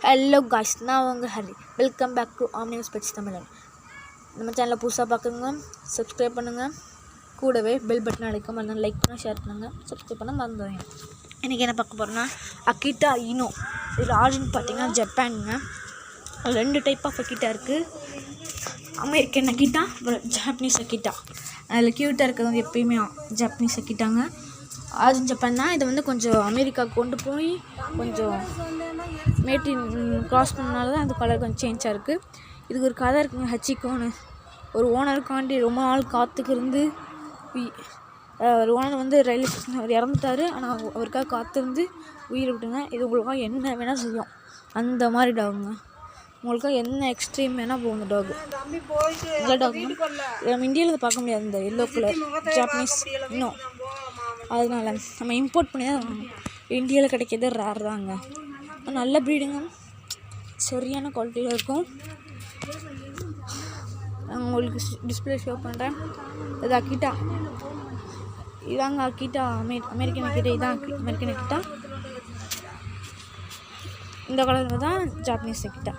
Hello guys, நான் உங்கள் Hari. Welcome back to ஆம்னிவஸ் பெட்ஸ் தமிழன். நம்ம சேனலில் புதுசாக பார்க்குங்க, சப்ஸ்கிரைப் பண்ணுங்கள். கூடவே பெல் பட்டன் அழைக்க மறந்து லைக் பண்ண, ஷேர் பண்ணுங்கள், சப்ஸ்கிரைப் பண்ண மறந்துடுங்க. இன்றைக்கி என்ன பார்க்க போகிறோன்னா அக்கிட்டா இனோ. இதில் ஆர்ஜின் பார்த்திங்கன்னா ஜப்பானுங்க. ரெண்டு டைப் ஆஃப் அக்கிட்டா இருக்குது. அமெரிக்கன் அக்கிட்டா, அப்புறம் ஜாப்பனீஸ் அக்கிட்டா. அதில் க்யூட்டாக இருக்கிறது வந்து எப்பயுமே ஜாப்பனீஸ் அக்கிட்டாங்க. ஆர்ஜின் ஜப்பான் தான். இதை வந்து கொஞ்சம் அமெரிக்காவுக்கு கொண்டு போய் கொஞ்சம் மேட்டின் க்ராஸ் பண்ணனால தான் அந்த கலர் கொஞ்சம் சேஞ்சாக இருக்குது. இதுக்கு ஒரு கதை இருக்குங்க. ஹச்சிக்கோன்னு ஒரு ஓனருக்காண்டி ரொம்ப நாள் காத்துக்கு இருந்து ஒரு ஓனர் வந்து ரயில்வே ஸ்டேஷன் அவர் இறந்துட்டார். ஆனால் அவருக்காக காத்திருந்து உயிரை விட்டுங்க. இது உங்களுக்காக என்ன வேணால் செய்யும். அந்த மாதிரி டாகுங்க. உங்களுக்காக என்ன எக்ஸ்ட்ரீம் வேணால் போகும் டாகு. நல்ல டாகுங்க. நம்ம இந்தியாவில் இதை பார்க்க முடியாது. இந்த எல்லோ கலர் ஜாப்பனீஸ் இன்னும் அதனால நம்ம இம்போர்ட் பண்ணி தான் வாங்கணும். இந்தியாவில் கிடைக்கிறது ரேர் தாங்க. நல்ல ப்ரீடுங்க, சரியான குவாலிட்டியில் இருக்கும். நான் உங்களுக்கு டிஸ்பிளே ஷோ பண்ணுறேன். இது அக்கிட்டா. இதாங்க அக்கிட்டா, அமெரிக்கன் அக்கிட்டா. இதான் அமெரிக்கன் அக்கிட்டா. இந்த கலரில் தான் ஜாப்பனீஸ் அக்கிட்டா.